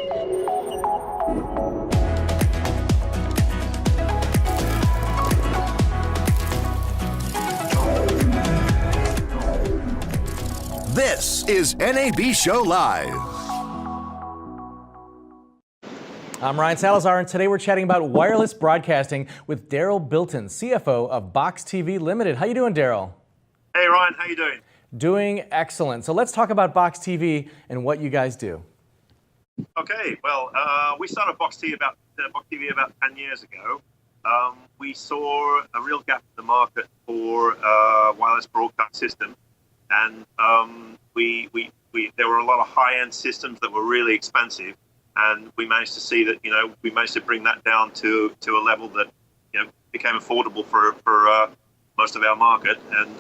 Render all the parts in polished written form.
This is NAB Show Live. I'm Ryan Salazar, and today we're chatting about wireless broadcasting with Daryl Bilton, CFO of BOXX TV Limited. How you doing, Daryl? Hey, Ryan. How you doing? Doing excellent. So let's talk about BOXX TV and what you guys do. Okay. Well, we started BOXX TV about 10 years ago. We saw a real gap in the market for wireless broadcast system, and there were a lot of high-end systems that were really expensive. And we managed to see that, we managed to bring that down to a level that, became affordable for most of our market, and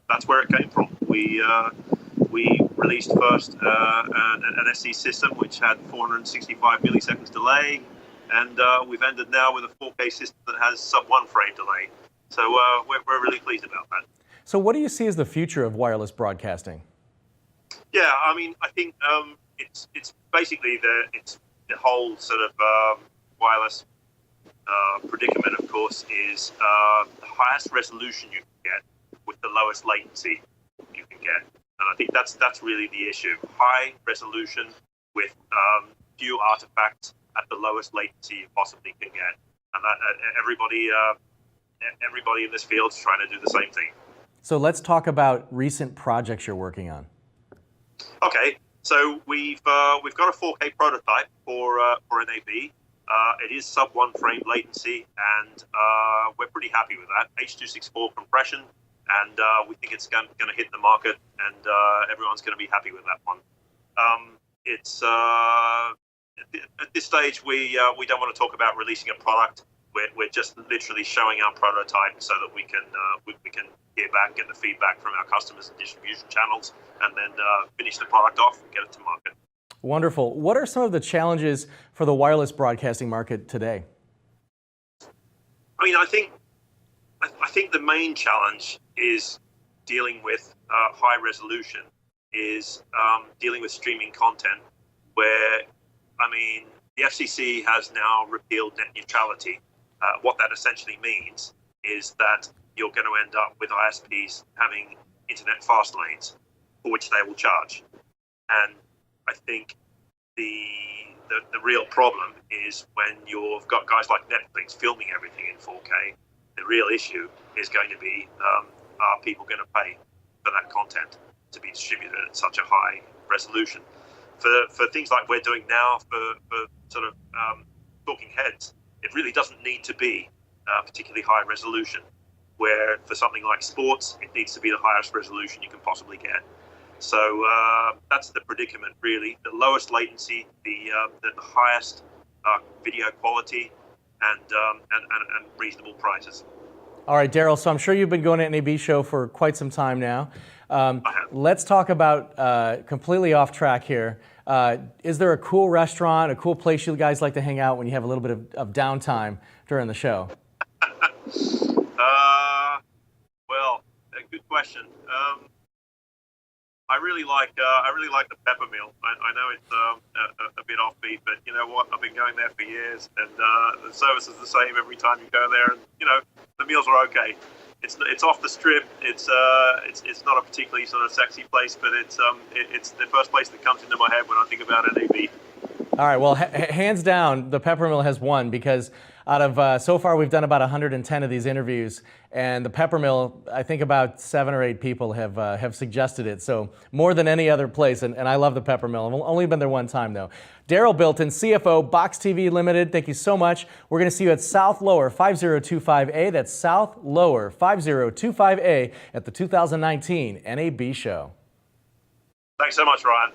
that's where it came from. We released first an SC system which had 465 milliseconds delay, and we've ended now with a 4K system that has sub-1 frame delay. So we're really pleased about that. So what do you see as the future of wireless broadcasting? Yeah, I mean, I think it's basically the whole sort of wireless predicament, of course, is the highest resolution you can get with the lowest latency you can get, and I think that's really the issue: high resolution with few artifacts at the lowest latency you possibly can get, and that everybody in this field is trying to do the same thing. So let's talk about recent projects you're working on. Okay. So we've got a 4K prototype for NAB. It is sub-1 frame latency, and we're pretty happy with that. H.264 compression, and we think it's going to hit the market, and everyone's going to be happy with that one. It's at this stage we don't want to talk about releasing a product. We're just literally showing our prototype so that we can hear back, get the feedback from our customers and distribution channels, and then finish the product off and get it to market. Wonderful. What are some of the challenges for the wireless broadcasting market today? I mean, I think the main challenge is dealing with high resolution, is dealing with streaming content, where, I mean, the FCC has now repealed net neutrality. What that essentially means is that you're going to end up with ISPs having internet fast lanes for which they will charge. And I think the real problem is when you've got guys like Netflix filming everything in 4K. The real issue is going to be, are people going to pay for that content to be distributed at such a high resolution? For things like we're doing now, for sort of talking heads, it really doesn't need to be particularly high resolution, where for something like sports, it needs to be the highest resolution you can possibly get. So that's the predicament, really. The lowest latency, the highest video quality, and reasonable prices. All right, Daryl, so I'm sure you've been going to NAB show for quite some time now. Let's talk about, completely off track here, is there a cool restaurant, a cool place you guys like to hang out when you have a little bit of downtime during the show? Well, good question. I really like the pepper meal. I know it's a bit offbeat, but you know what? I've been going there for years, and the service is the same every time you go there, and the meals are okay. It's off the strip. It's not a particularly sort of sexy place, but it's the first place that comes into my head when I think about NAB. All right, well, hands down, the Peppermill has won, because out of, so far we've done about 110 of these interviews, and the Peppermill, I think about 7 or 8 people have suggested it, so more than any other place, and I love the Peppermill. I've only been there one time, though. Daryl Bilton, CFO, BOXX TV Limited, thank you so much. We're going to see you at South Lower 5025A. That's South Lower 5025A at the 2019 NAB show. Thanks so much, Ryan.